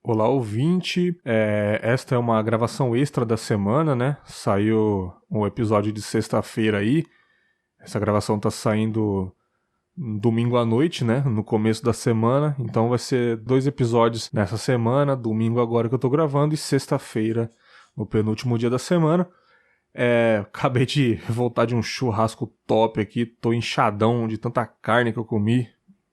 Olá, ouvinte. Esta é uma gravação extra da semana, né? Saiu um episódio de sexta-feira aí. Essa gravação tá saindo domingo à noite, né? No começo da semana. Então vai ser 2 episódios nessa semana. Domingo agora que eu tô gravando e sexta-feira, no penúltimo dia da semana. Acabei de voltar de um churrasco top aqui. Tô inchadão de tanta carne que eu comi.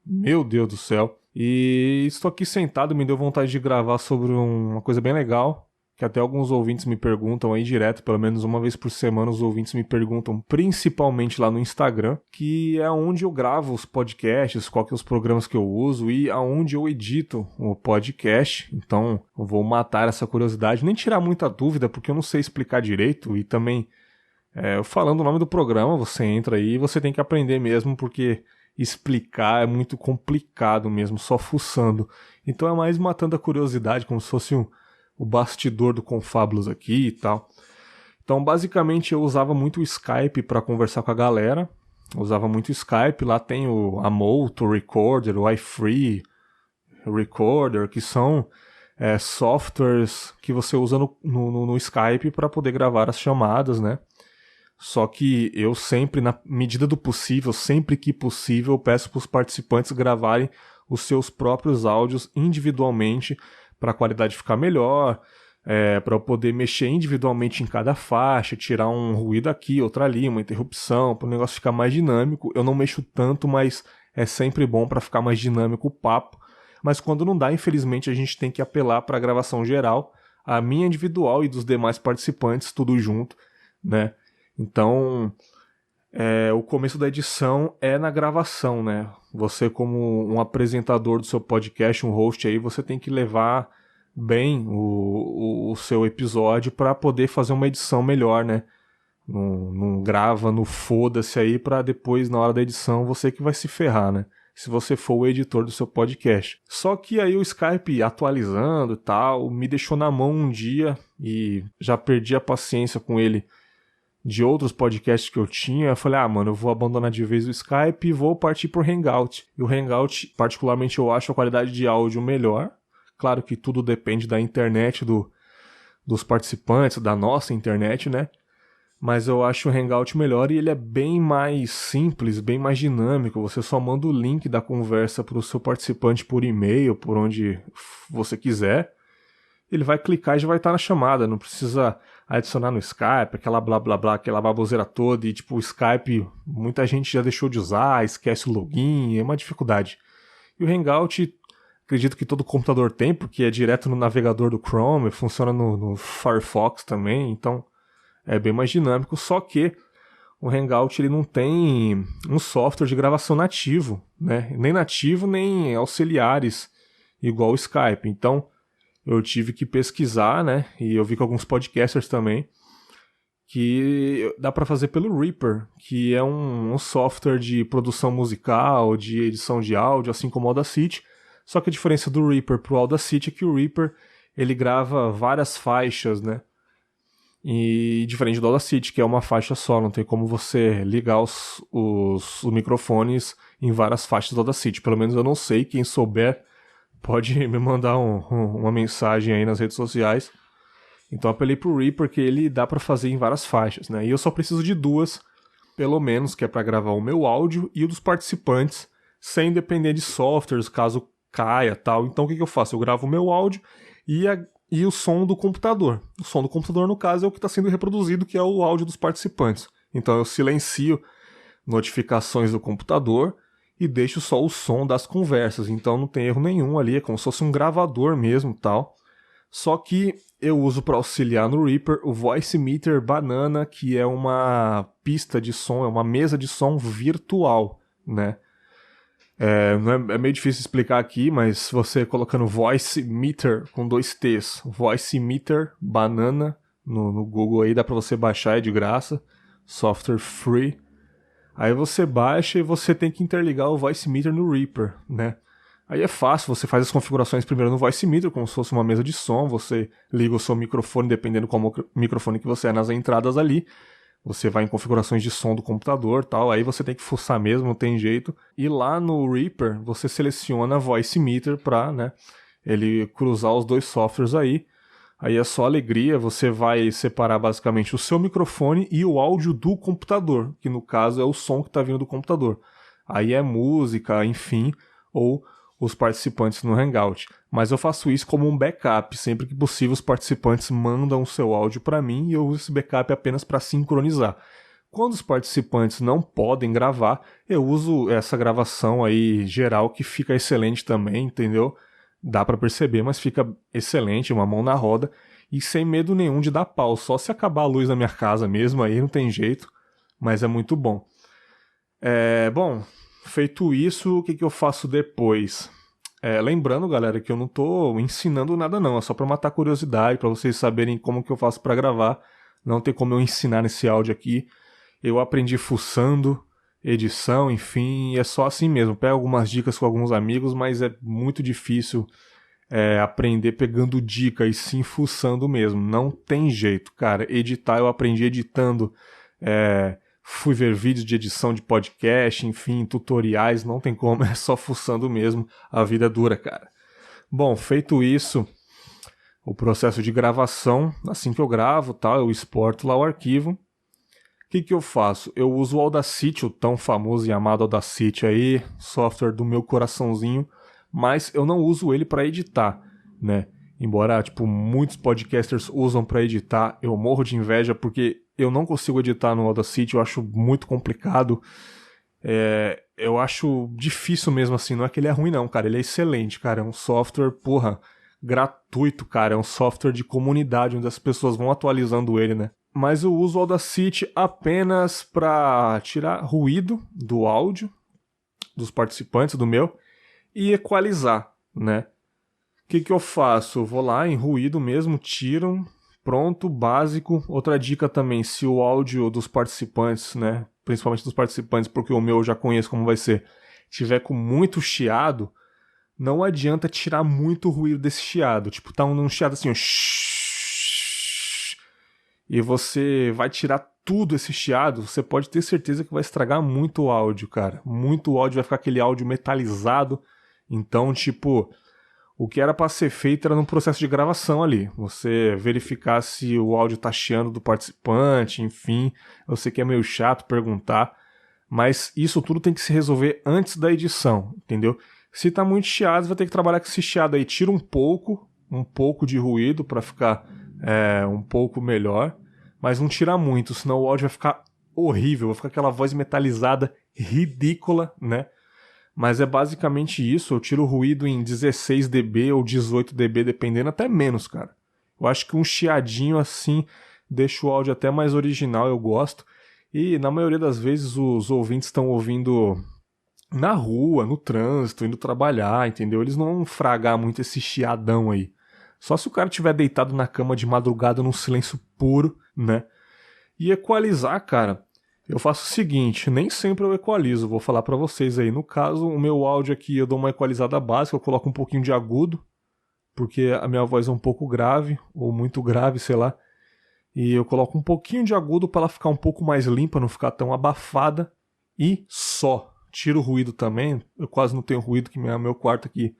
Meu Deus do céu. E estou aqui sentado, me deu vontade de gravar sobre uma coisa bem legal, que até alguns ouvintes me perguntam aí direto, pelo menos uma vez por semana os ouvintes me perguntam, principalmente lá no Instagram, que é onde eu gravo os podcasts, quais que são os programas que eu uso e aonde eu edito o podcast. Então eu vou matar essa curiosidade, nem tirar muita dúvida, porque eu não sei explicar direito e também, falando o nome do programa, você entra aí e você tem que aprender mesmo, porque explicar é muito complicado mesmo, só fuçando. Então é mais matando a curiosidade, como se fosse o bastidor do Confábulos aqui e tal. Então basicamente eu usava muito o Skype para conversar com a galera. Eu usava muito o Skype, lá tem o Amoto Recorder, o iFree Recorder, que são softwares que você usa no Skype para poder gravar as chamadas, né? Só que eu sempre, na medida do possível, sempre que possível, peço para os participantes gravarem os seus próprios áudios individualmente para a qualidade ficar melhor, para eu poder mexer individualmente em cada faixa, tirar um ruído aqui, outro ali, uma interrupção, para o negócio ficar mais dinâmico. Eu não mexo tanto, mas é sempre bom para ficar mais dinâmico o papo. Mas quando não dá, infelizmente, a gente tem que apelar para a gravação geral, a minha individual e dos demais participantes, tudo junto, né? Então, o começo da edição é na gravação, né? Você, como um apresentador do seu podcast, um host aí, você tem que levar bem o seu episódio para poder fazer uma edição melhor, né? Não grava no foda-se aí para depois, na hora da edição, você que vai se ferrar, né? Se você for o editor do seu podcast. Só que aí o Skype atualizando e tal, me deixou na mão um dia e já perdi a paciência com ele de outros podcasts que eu tinha. Eu falei, mano, eu vou abandonar de vez o Skype e vou partir pro Hangout. E o Hangout, particularmente, eu acho a qualidade de áudio melhor. Claro que tudo depende da internet dos participantes, da nossa internet, né? Mas eu acho o Hangout melhor e ele é bem mais simples, bem mais dinâmico. Você só manda o link da conversa pro seu participante por e-mail, por onde você quiser. Ele vai clicar e já vai estar na chamada, não precisa adicionar no Skype, aquela blá blá blá, aquela baboseira toda, e tipo, o Skype, muita gente já deixou de usar, esquece o login, é uma dificuldade. E o Hangout, acredito que todo computador tem, porque é direto no navegador do Chrome, funciona no Firefox também, então é bem mais dinâmico, só que o Hangout ele não tem um software de gravação nativo, né? Nem nativo, nem auxiliares, igual o Skype, então eu tive que pesquisar, né? E eu vi com alguns podcasters também que dá para fazer pelo Reaper, que é um software de produção musical, de edição de áudio, assim como o Audacity. Só que a diferença do Reaper pro Audacity é que o Reaper ele grava várias faixas, né? E diferente do Audacity, que é uma faixa só, não tem como você ligar os microfones em várias faixas do Audacity. Pelo menos eu não sei, quem souber pode me mandar uma mensagem aí nas redes sociais. Então eu apelei pro Reaper, que ele dá pra fazer em várias faixas, né? E eu só preciso de 2, pelo menos, que é pra gravar o meu áudio e o dos participantes, sem depender de softwares, caso caia tal. Então o que eu faço? Eu gravo o meu áudio e o som do computador. O som do computador, no caso, é o que está sendo reproduzido, que é o áudio dos participantes. Então eu silencio notificações do computador e deixo só o som das conversas, então não tem erro nenhum ali, é como se fosse um gravador mesmo, tal. Só que eu uso para auxiliar no Reaper o Voicemeeter Banana, que é uma pista de som, é uma mesa de som virtual, né? É meio difícil explicar aqui, mas você colocando Voicemeeter com 2 T's, Voicemeeter Banana no Google aí, dá para você baixar, é de graça, software free. Aí você baixa e você tem que interligar o Voicemeeter no Reaper, né? Aí é fácil, você faz as configurações primeiro no Voicemeeter, como se fosse uma mesa de som, você liga o seu microfone, dependendo qual microfone que você é nas entradas ali, você vai em configurações de som do computador, tal, aí você tem que fuçar mesmo, não tem jeito. E lá no Reaper, você seleciona Voicemeeter pra, né, ele cruzar os dois softwares aí. Aí é só alegria, você vai separar basicamente o seu microfone e o áudio do computador, que no caso é o som que está vindo do computador. Aí é música, enfim, ou os participantes no Hangout. Mas eu faço isso como um backup, sempre que possível os participantes mandam o seu áudio para mim e eu uso esse backup apenas para sincronizar. Quando os participantes não podem gravar, eu uso essa gravação aí geral que fica excelente também, entendeu? Dá pra perceber, mas fica excelente, uma mão na roda e sem medo nenhum de dar pau. Só se acabar a luz na minha casa mesmo, aí não tem jeito, mas é muito bom. Bom, feito isso, o que eu faço depois? Lembrando, galera, que eu não tô ensinando nada não, é só pra matar a curiosidade, pra vocês saberem como que eu faço pra gravar. Não tem como eu ensinar nesse áudio aqui. Eu aprendi fuçando, edição, enfim, é só assim mesmo. Pego algumas dicas com alguns amigos, mas é muito difícil aprender pegando dica e sim fuçando mesmo. Não tem jeito, cara. Editar eu aprendi editando. Fui ver vídeos de edição de podcast, enfim, tutoriais, não tem como, é só fuçando mesmo. A vida é dura, cara. Bom, feito isso, o processo de gravação, assim que eu gravo, tal, eu exporto lá o arquivo. O que eu faço? Eu uso o Audacity, o tão famoso e amado Audacity aí, software do meu coraçãozinho, mas eu não uso ele para editar, né? Embora, muitos podcasters usam para editar, eu morro de inveja porque eu não consigo editar no Audacity, eu acho muito complicado. Eu acho difícil mesmo assim, não é que ele é ruim não, cara, ele é excelente, cara, é um software, gratuito, cara, é um software de comunidade onde as pessoas vão atualizando ele, né? Mas eu uso o Audacity apenas para tirar ruído do áudio dos participantes, do meu, e equalizar, né? O que eu faço? Eu vou lá em ruído mesmo, tiro, pronto, básico. Outra dica também, se o áudio dos participantes, né, principalmente dos participantes, porque o meu eu já conheço como vai ser, tiver com muito chiado, não adianta tirar muito ruído desse chiado. Tá um chiado assim, ó, e você vai tirar tudo esse chiado, você pode ter certeza que vai estragar muito o áudio, cara. Muito áudio, vai ficar aquele áudio metalizado. Então, o que era para ser feito era no processo de gravação ali. Você verificar se o áudio tá chiando do participante, enfim. Eu sei que é meio chato perguntar, mas isso tudo tem que se resolver antes da edição, entendeu? Se tá muito chiado, você vai ter que trabalhar com esse chiado aí. Tira um pouco de ruído para ficar um pouco melhor, mas não tira muito, senão o áudio vai ficar horrível, vai ficar aquela voz metalizada ridícula, né? Mas é basicamente isso, eu tiro o ruído em 16 dB ou 18 dB, dependendo, até menos, cara. Eu acho que um chiadinho assim deixa o áudio até mais original, eu gosto. E na maioria das vezes os ouvintes estão ouvindo na rua, no trânsito, indo trabalhar, entendeu? Eles não vão fragar muito esse chiadão aí. Só se o cara estiver deitado na cama de madrugada num silêncio puro, né? E equalizar, cara, eu faço o seguinte, nem sempre eu equalizo, vou falar pra vocês aí. No caso, o meu áudio aqui eu dou uma equalizada básica, eu coloco um pouquinho de agudo, porque a minha voz é um pouco grave, ou muito grave, sei lá. E eu coloco um pouquinho de agudo para ela ficar um pouco mais limpa, não ficar tão abafada. E só. Tiro o ruído também, eu quase não tenho ruído, que meu quarto aqui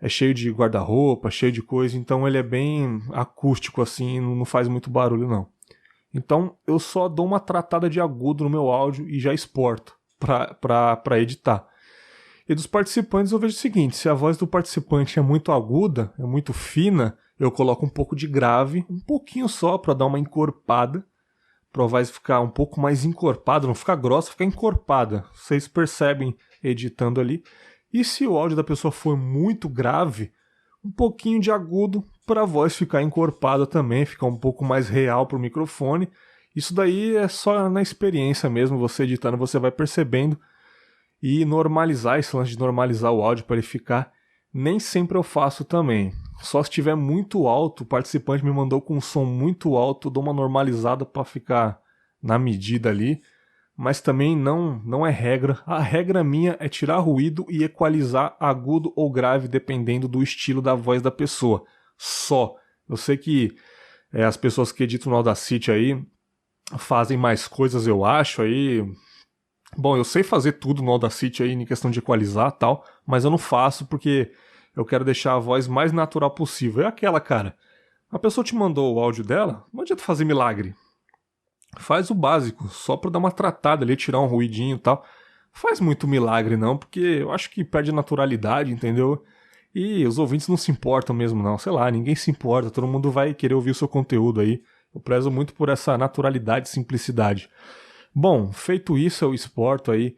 é cheio de guarda-roupa, cheio de coisa, então ele é bem acústico assim, não faz muito barulho não. Então eu só dou uma tratada de agudo no meu áudio e já exporto para editar. E dos participantes eu vejo o seguinte, se a voz do participante é muito aguda, é muito fina, eu coloco um pouco de grave, um pouquinho só para dar uma encorpada, para a voz ficar um pouco mais encorpada, não ficar grossa, ficar encorpada. Vocês percebem editando ali. E se o áudio da pessoa for muito grave, um pouquinho de agudo para a voz ficar encorpada também, ficar um pouco mais real para o microfone. Isso daí é só na experiência mesmo, você editando, você vai percebendo. E normalizar, esse lance de normalizar o áudio para ele ficar, nem sempre eu faço também. Só se estiver muito alto, o participante me mandou com um som muito alto, eu dou uma normalizada para ficar na medida ali. Mas também não é regra. A regra minha é tirar ruído e equalizar agudo ou grave, dependendo do estilo da voz da pessoa. Só. Eu sei que as pessoas que editam no Audacity aí fazem mais coisas, eu acho, aí. Bom, eu sei fazer tudo no Audacity aí em questão de equalizar e tal, mas eu não faço porque eu quero deixar a voz mais natural possível. É aquela, cara, a pessoa te mandou o áudio dela, não adianta fazer milagre. Faz o básico, só pra dar uma tratada ali, tirar um ruidinho e tal. Faz muito milagre não, porque eu acho que perde a naturalidade, entendeu? E os ouvintes não se importam mesmo não, sei lá, ninguém se importa, todo mundo vai querer ouvir o seu conteúdo aí. Eu prezo muito por essa naturalidade e simplicidade. Bom, feito isso, eu exporto aí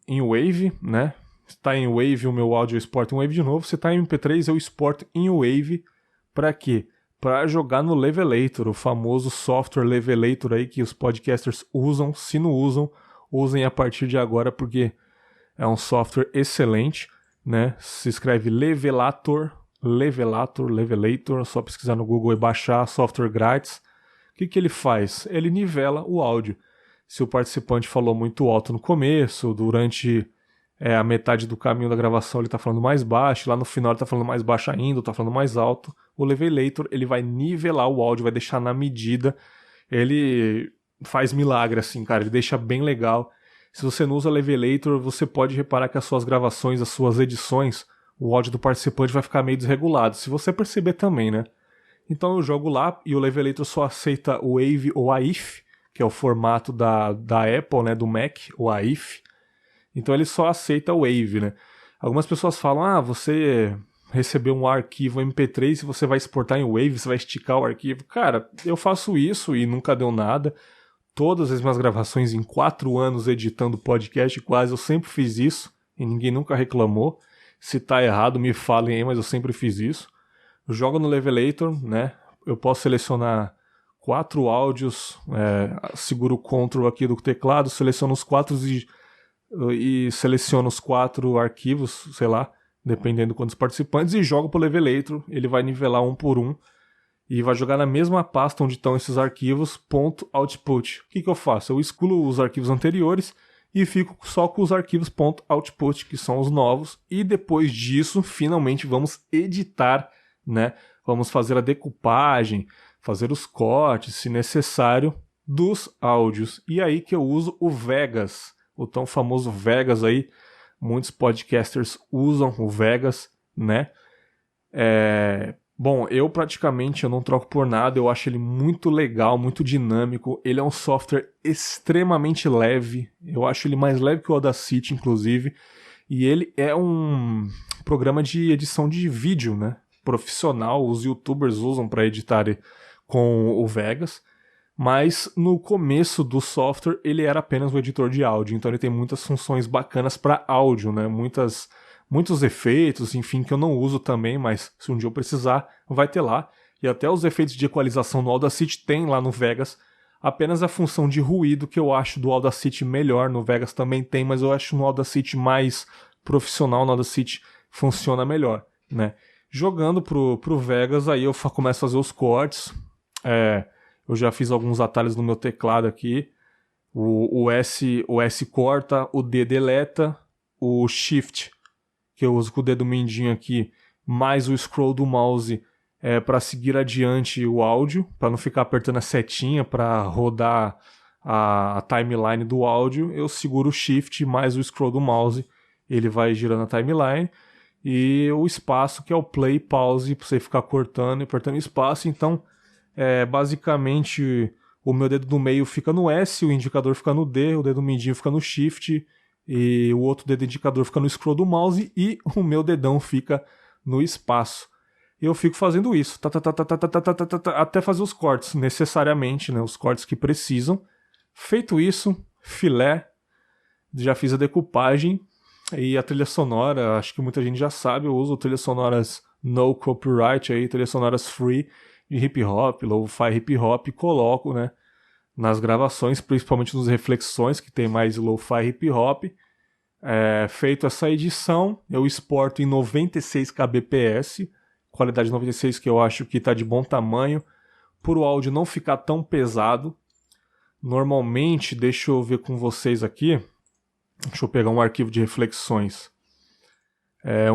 em Wave, né? Se tá em Wave, o meu áudio eu exporto em Wave de novo. Se tá em MP3, eu exporto em Wave. Pra quê? Pra jogar no Levelator, o famoso software Levelator aí que os podcasters usam. Se não usam, usem a partir de agora, porque é um software excelente, né? Se escreve Levelator, só pesquisar no Google e baixar, software grátis. O que ele faz? Ele nivela o áudio. Se o participante falou muito alto no começo, durante a metade do caminho da gravação ele está falando mais baixo, lá no final ele está falando mais baixo ainda, está falando mais alto, o Levelator ele vai nivelar o áudio, vai deixar na medida. Ele faz milagre assim, cara, ele deixa bem legal. Se você não usa Levelator, você pode reparar que as suas gravações, as suas edições, o áudio do participante vai ficar meio desregulado, se você perceber também, né? Então eu jogo lá e o Levelator só aceita o Wave ou AIF, que é o formato da Apple, né, do Mac, o AIF. Então ele só aceita o Wave, né? Algumas pessoas falam, você recebeu um arquivo MP3 e você vai exportar em Wave, você vai esticar o arquivo. Cara, eu faço isso e nunca deu nada. Todas as minhas gravações em 4 anos editando podcast quase, eu sempre fiz isso e ninguém nunca reclamou. Se tá errado, me falem aí, mas eu sempre fiz isso. Eu jogo no Levelator, né? Eu posso selecionar 4 áudios, seguro o Ctrl aqui do teclado, seleciono os 4 e seleciono os 4 arquivos, sei lá, dependendo de quantos participantes, e jogo pro Levelator. Ele vai nivelar um por um e vai jogar na mesma pasta onde estão esses arquivos, .output. O que eu faço? Eu excluo os arquivos anteriores e fico só com os arquivos .output, que são os novos, e depois disso, finalmente, vamos editar, né? Vamos fazer a decupagem, fazer os cortes, se necessário, dos áudios. E aí que eu uso o Vegas, o tão famoso Vegas aí. Muitos podcasters usam o Vegas, né? Bom, eu praticamente não troco por nada, eu acho ele muito legal, muito dinâmico. Ele é um software extremamente leve, eu acho ele mais leve que o Audacity, inclusive. E ele é um programa de edição de vídeo, né? Profissional, os youtubers usam para editar com o Vegas, mas no começo do software ele era apenas um editor de áudio, então ele tem muitas funções bacanas para áudio, né? Muitos efeitos, enfim, que eu não uso também, mas se um dia eu precisar, vai ter lá. E até os efeitos de equalização no Audacity tem lá no Vegas. Apenas a função de ruído que eu acho do Audacity melhor, no Vegas também tem, mas eu acho no Audacity mais profissional, no Audacity funciona melhor, né? Jogando pro Vegas, aí eu começo a fazer os cortes. Eu já fiz alguns atalhos no meu teclado aqui. O S corta, o D deleta, o Shift, que eu uso com o dedo mindinho aqui, mais o scroll do mouse para seguir adiante o áudio, para não ficar apertando a setinha para rodar a timeline do áudio. Eu seguro o Shift mais o scroll do mouse, ele vai girando a timeline. E o espaço, que é o play, pause, para você ficar cortando e apertando espaço. Então, basicamente, o meu dedo do meio fica no S, o indicador fica no D, o dedo mindinho fica no Shift, e o outro dedo indicador fica no scroll do mouse, e o meu dedão fica no espaço. E eu fico fazendo isso, até fazer os cortes, necessariamente, né, os cortes que precisam. Feito isso, filé, já fiz a decupagem. E a trilha sonora, acho que muita gente já sabe, eu uso trilhas sonoras no copyright, aí, trilhas sonoras free de hip hop, lo-fi hip hop, e coloco, né, nas gravações, principalmente nos reflexões, que tem mais lo-fi hip hop. Feito essa edição, eu exporto em 96 kbps, qualidade 96 que eu acho que está de bom tamanho, por o áudio não ficar tão pesado. Normalmente, deixa eu ver com vocês aqui, deixa eu pegar um arquivo de reflexões.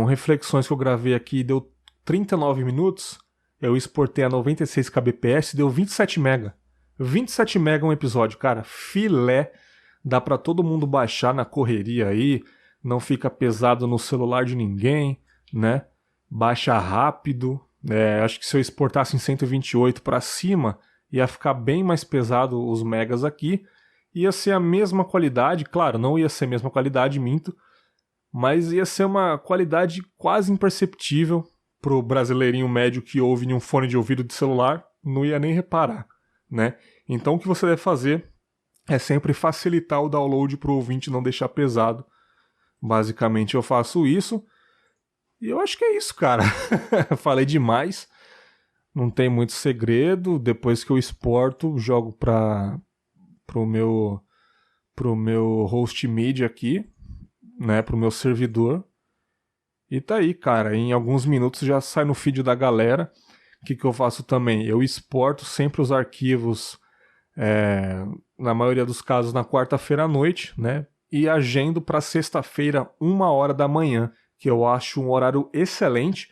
Reflexões que eu gravei aqui deu 39 minutos. Eu exportei a 96 kbps, deu 27 MB. 27 MB um episódio, cara. Filé. Dá pra todo mundo baixar na correria aí. Não fica pesado no celular de ninguém. né? Baixa rápido. Acho que se eu exportasse em 128 para cima, ia ficar bem mais pesado os megas aqui. Ia ser a mesma qualidade, claro, não ia ser a mesma qualidade, minto, mas ia ser uma qualidade quase imperceptível pro brasileirinho médio que ouve em um fone de ouvido de celular, não ia nem reparar, né? Então o que você deve fazer é sempre facilitar o download pro ouvinte não deixar pesado. Basicamente eu faço isso. E eu acho que é isso, cara. Falei demais. Não tem muito segredo. Depois que eu exporto, jogo pro meu host media aqui, né, pro meu servidor. E tá aí, cara. Em alguns minutos já sai no feed da galera. O que eu faço também? Eu exporto sempre os arquivos, na maioria dos casos, na quarta-feira à noite, né? E agendo para sexta-feira, 1h da manhã, que eu acho um horário excelente.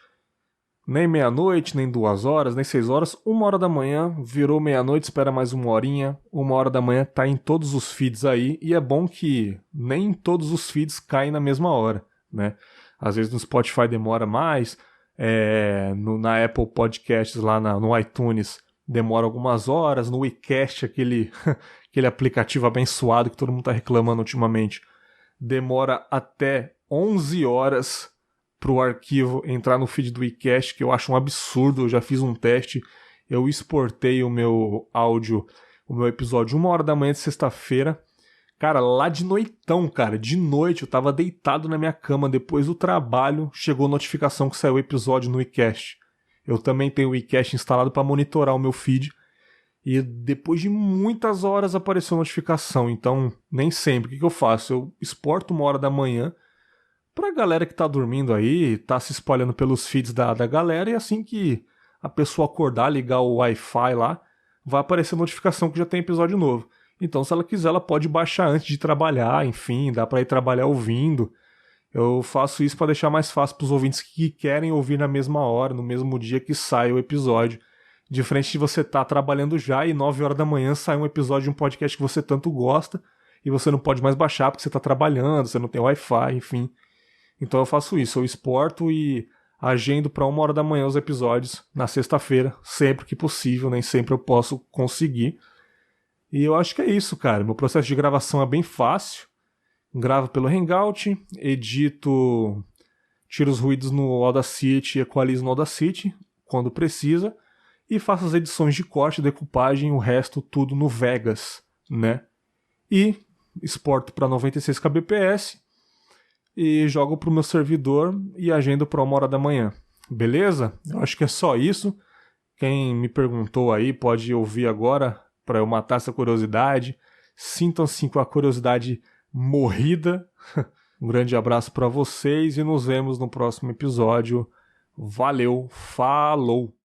Nem meia-noite, nem 2 horas, nem 6 horas. 1h da manhã, virou meia-noite, espera mais 1 horinha. 1h da manhã tá em todos os feeds aí. E é bom que nem todos os feeds caem na mesma hora, né? Às vezes no Spotify demora mais. Na Apple Podcasts, lá no iTunes, demora algumas horas. No WeCast, aquele aplicativo abençoado que todo mundo tá reclamando ultimamente, demora até 11 horas pro arquivo entrar no feed do WeCast, que eu acho um absurdo. Eu já fiz um teste, eu exportei o meu áudio, o meu episódio 1h da manhã de sexta-feira, cara, lá de noitão, cara, de noite, eu tava deitado na minha cama depois do trabalho, chegou notificação que saiu o episódio no WeCast. Eu também tenho o WeCast instalado para monitorar o meu feed, e depois de muitas horas apareceu a notificação. Então nem sempre. O que eu faço? Eu exporto 1h da manhã pra galera que tá dormindo aí, tá se espalhando pelos feeds da galera, e assim que a pessoa acordar, ligar o Wi-Fi lá, vai aparecer notificação que já tem episódio novo. Então, se ela quiser, ela pode baixar antes de trabalhar, enfim, dá pra ir trabalhar ouvindo. Eu faço isso pra deixar mais fácil pros ouvintes que querem ouvir na mesma hora, no mesmo dia que sai o episódio. Diferente de você tá trabalhando já e 9h da manhã sai um episódio de um podcast que você tanto gosta e você não pode mais baixar porque você tá trabalhando, você não tem Wi-Fi, enfim. Então eu faço isso, eu exporto e agendo para 1h da manhã os episódios na sexta-feira, sempre que possível, nem sempre eu posso conseguir. E eu acho que é isso, cara. Meu processo de gravação é bem fácil. Gravo pelo Hangout, edito, tiro os ruídos no Audacity, equalizo no Audacity quando precisa e faço as edições de corte, decupagem, o resto tudo no Vegas, né? E exporto para 96 kbps e jogo pro meu servidor e agendo para 1h da manhã. Beleza? Eu acho que é só isso. Quem me perguntou aí pode ouvir agora para eu matar essa curiosidade. Sintam-se com a curiosidade morrida. Um grande abraço para vocês e nos vemos no próximo episódio. Valeu, falou!